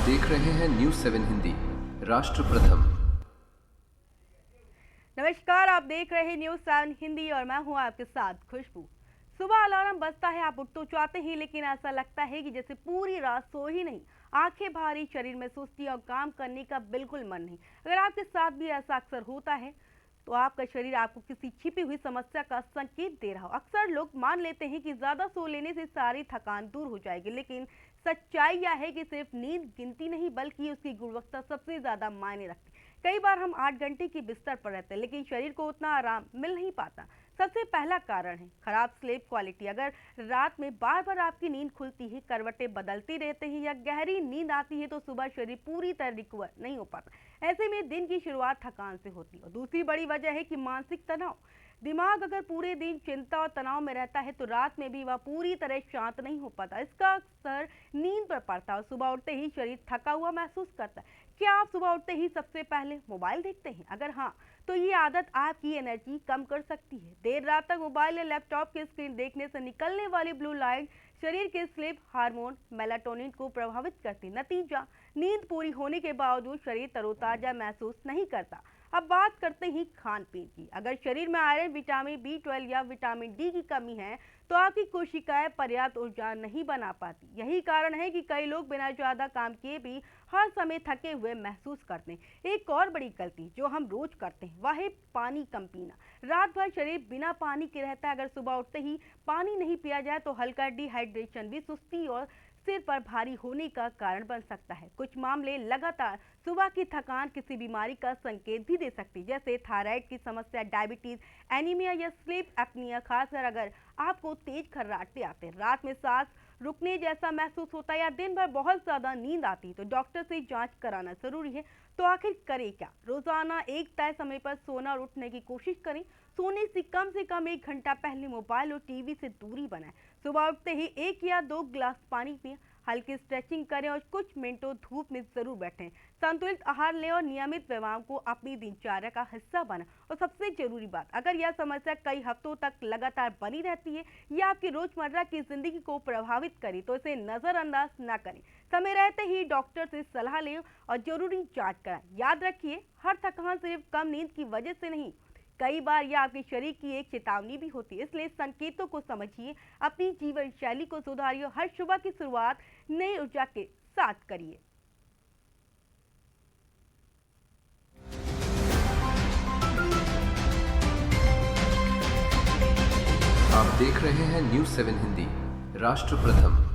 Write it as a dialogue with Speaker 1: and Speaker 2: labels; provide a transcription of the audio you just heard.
Speaker 1: देख रहे हैं न्यूज 7 हिंदी, राष्ट्र प्रथम।
Speaker 2: नमस्कार, आप देख रहे हैं न्यूज 7 हिंदी और मैं हूं आपके साथ खुशबू। सुबह अलार्म बजता है, आप उठ तो चाहते हैं लेकिन ऐसा लगता है कि जैसे पूरी रात सो ही नहीं। आंखें भारी, शरीर में सुस्ती और काम करने का बिल्कुल मन नहीं। अगर आपके साथ भी ऐसा अक्सर होता है तो आपका शरीर आपको किसी छिपी हुई समस्या का संकेत दे रहा हो। अक्सर लोग मान लेते हैं कि ज्यादा सो लेने से सारी थकान दूर हो जाएगी, लेकिन सच्चाई यह है कि सिर्फ नींद गिनती नहीं बल्कि उसकी गुणवत्ता सबसे ज्यादा मायने रखती है। कई बार हम 8 घंटे की बिस्तर पर रहते हैं लेकिन शरीर को उतना आराम मिल नहीं पाता। सबसे पहला कारण है खराब स्लीप क्वालिटी। अगर रात में बार बार आपकी नींद खुलती है, करवटें बदलती रहते हैं या गहरी नींद आती है तो सुबह शरीर पूरी तरह रिकवर नहीं हो पाता। ऐसे में दिन की शुरुआत थकान से होती है। और दूसरी बड़ी वजह है कि मानसिक तनाव। दिमाग अगर पूरे दिन चिंता और तनाव में रहता है तो रात में भी वह पूरी तरह शांत नहीं हो पाता। इसका असर नींद पर पड़ता है और सुबह उठते ही शरीर थका हुआ महसूस करता है। क्या आप सुबह उठते ही सबसे पहले मोबाइल देखते हैं? अगर हाँ, तो ये आदत आपकी एनर्जी कम कर सकती है। देर रात तक मोबाइल या लैपटॉप की स्क्रीन देखने से निकलने वाली ब्लू लाइट शरीर के स्लीप हार्मोन मेलाटोनिन को प्रभावित करती। नतीजा, नींद पूरी होने के बावजूद शरीर तरोताजा महसूस नहीं करता। अब बात करते हैं खान पीन की। अगर शरीर में आयरन, विटामिन B12 या विटामिन डी की कमी है तो आपकी कोशिकाएं पर्याप्त ऊर्जा नहीं बना पाती। यही कारण है कि कई लोग बिना ज्यादा काम किए भी हर समय थके हुए महसूस करते हैं। एक और बड़ी गलती जो हम रोज करते हैं वह है पानी कम पीना। रात भर शरीर बिना पानी के रहता है। अगर सुबह उठते ही पानी नहीं पिया जाए तो हल्का डिहाइड्रेशन भी सुस्ती और सिर पर भारी होने का कारण बन सकता है। कुछ मामले लगातार सुबह की थकान किसी बीमारी का संकेत भी दे सकती है, जैसे थायराइड की समस्या, डायबिटीज, एनीमिया या स्लीप एपनिया। खासकर अगर आपको तेज खर्राटे आते हैं, रात में सांस रुकने जैसा महसूस होता है या दिन भर बहुत ज्यादा नींद आती तो डॉक्टर से जांच कराना जरूरी है। तो आखिर करें क्या? रोजाना एक तय समय पर सोना और उठने की कोशिश करें। सोने से कम 1 घंटा पहले मोबाइल और टीवी से दूरी बनाएं। सुबह उठते ही 1 या 2 गिलास पानी पिएं। हल्की स्ट्रेचिंग करें और कुछ मिनटों धूप में जरूर बैठें। संतुलित आहार लें और नियमित व्यायाम को अपनी दिनचर्या का हिस्सा बनाएं। और सबसे जरूरी बात, अगर यह समस्या कई हफ्तों तक लगातार बनी रहती है या आपकी रोजमर्रा की जिंदगी को प्रभावित करे तो इसे नजरअंदाज न करें। समय रहते ही डॉक्टर से सलाह लें और जरूरी जांच कराएं। याद रखिए, हर थकान सिर्फ कम नींद की वजह से नहीं, कई बार यह आपके शरीर की एक चेतावनी भी होती है। इसलिए संकेतों को समझिए, अपनी जीवन शैली को सुधारिए, हर सुबह की शुरुआत नई ऊर्जा के साथ करिए।
Speaker 1: आप देख रहे हैं न्यूज 7 हिंदी, राष्ट्र प्रथम।